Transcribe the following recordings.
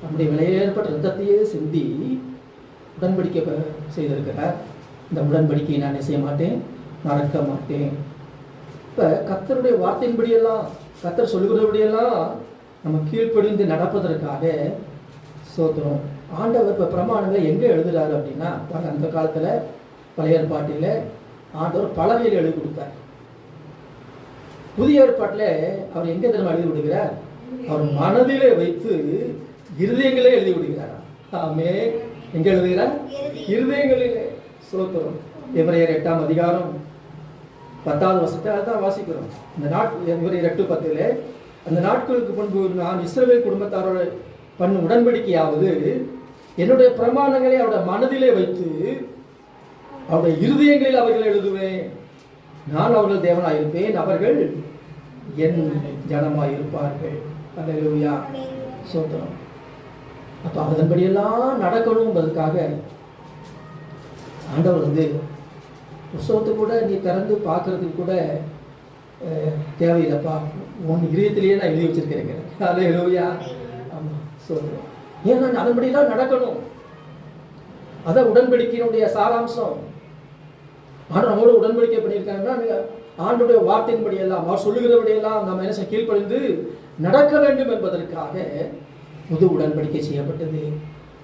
நம்முடைய விலையேற்பட்ட ரத்தத்தையே சிந்தி உடன்படிக்கை செய்திருக்கிறார். இந்த உடன்படிக்கையை நான் செய்ய மாட்டேன், நடக்க மாட்டேன். இப்போ கர்த்தருடைய வார்த்தையின்படியெல்லாம், கர்த்தர் சொல்லுகிறபடியெல்லாம் நம்ம கீழ்ப்படிந்து நடப்பதற்காக சோத்திரம். ஆண்டவர் இப்போ பிரமாணங்களை எங்கே எழுதுறாரு அப்படின்னா, அந்த காலத்தில் பழைய ஏற்பாட்டில் ஆண்டவர் பலகையில் எழுதி கொடுத்தார். புதிய ஏற்பாட்டில் அவர் எங்கே தெரியுமா எழுதி விடுகிறார்? அவர் மனதிலே வைத்து இருதயங்களே எழுதி விடுகிறார். ஆமே, எங்கே எழுதுகிறார்? இருதயங்களிலே. சோத்திரம். எபிரேயர் 8ஆம் அதிகாரம் 10வது வசனத்தை தான் வாசிக்கிறோம். இந்த எபிரேயர் 8:10 அந்த நாட்களுக்கு முன்பு நான் இஸ்ரவேல் குடும்பத்தாரோட பண்ணும் உடன்படிக்கையாவது என்னுடைய பிரமாணங்களை அவருடைய மனதிலே வைத்து அவருடைய இருதயங்களில் அவர்கள் எழுதுவேன். நான் அவர்கள் தேவனாயிருப்பேன், அவர்கள் என் ஜனமாயிருப்பார்கள். அல்லேலூயா. சோத்திரம். அப்போ அதன்படியெல்லாம் நடக்கணுங்கிறதுக்காக ஆண்டவர் புஸ்தகத்தை கூட நீ திறந்து பார்க்கறதுக்கு கூட தேவையில்லைப்பா, உன் இதயத்திலேயே நான் எழுதி வச்சிருக்கிறேன். அல்லேலூயா. ஆமாம், சொல்றேன். ஏன்னா அதன்படியெல்லாம் நடக்கணும். அதான் உடன்படிக்கையினுடைய சாராம்சம். ஆனால் நம்மளோட உடன்படிக்கை பண்ணியிருக்காங்கன்னா ஆண்டுடைய வார்த்தையின்படியெல்லாம், அவர் சொல்லுகிறபடியெல்லாம் நம்ம என்ன கீழ்ப்படிந்து நடக்க வேண்டும் என்பதற்காக புது உடன்படிக்கை செய்யப்பட்டது.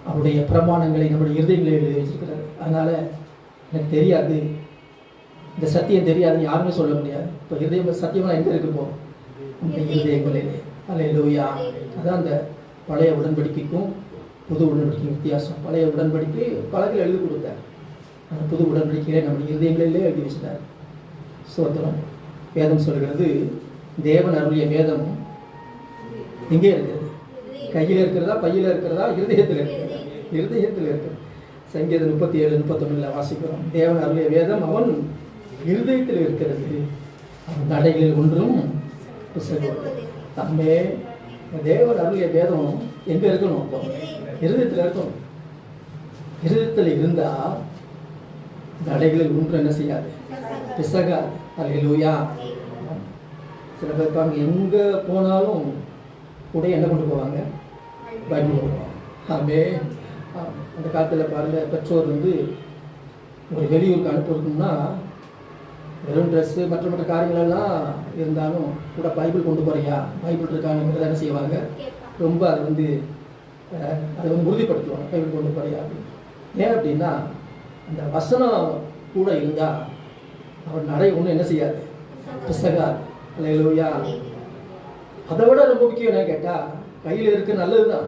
அவருடைய பிரமாணங்களை நம்முடைய இருதயங்களில் எழுதி வச்சிருக்கிறார். அதனால எனக்கு தெரியாது, இந்த சத்தியம் தெரியாதுன்னு யாருமே சொல்ல முடியாது. இப்போ இருதயம் சத்தியமாக எங்கே இருக்குப்போ? அந்த இருதயங்களிலே. அல்லேலூயா. அதான் அந்த பழைய உடன்படிக்கைக்கும் புது உடன்படிக்கை வித்தியாசம். பழைய உடன்படிக்கை பலகையில் எழுதி கொடுத்தார். அந்த புது உடன்படிக்கையிலே நம்முடைய இருதயங்களிலே எழுதி வச்சிட்டார். சோத்திரம். வேதம் சொல்கிறது, தேவன் அருளிய வேதம் எங்கே இருக்கிறது? கையில் இருக்கிறதா, பையில் இருக்கிறதா, இருதயத்தில் இருக்கிறதா? இருதயத்தில் இருக்கிறது. சங்கீதம் 37:31 வாசிக்கிறோம். தேவன் அருளிய வேதம் அவன் இருதயத்தில் இருக்கிறது, அவன் நடைகளில் ஒன்றும் தம்மே. தேவன் அருளிய வேதம் எங்க இருக்கணும்? அப்போ இருதயத்தில் இருக்கணும். இருதயத்தில் இருந்தா நடைகளில் ஒன்று என்ன செய்யாது? பிசகாது. அல்லேலூயா. சில பேர் இருப்பாங்க, எங்கே போனாலும் கூட என்ன கொண்டு போவாங்க? பைபிள் கொண்டு போவாங்க. ஆமே. அந்த காலத்தில் பாருங்கள், பெற்றோர் ஒரு வெளியூருக்கு அனுப்புறதுன்னா வெறும் ட்ரெஸ்ஸு மற்ற மற்ற காரியங்களெல்லாம் இருந்தாலும் கூட பைபிள் கொண்டு போகிறியா, பைபிள் இருக்கானுங்கிறத என்ன செய்வாங்க? ரொம்ப அதை உறுதிப்படுத்துவாங்க, பைபிள் கொண்டு போகிறியா அப்படின்னு. ஏன் அப்படின்னா அந்த வசனம் கூட இருந்தால் அவர் நடை ஒன்றும் என்ன செய்யாது? பிசகாது. அல்லேலூயா. அதை விட ரொம்ப முக்கியம் என்ன கேட்டால், கையில் இருக்க நல்லது தான்.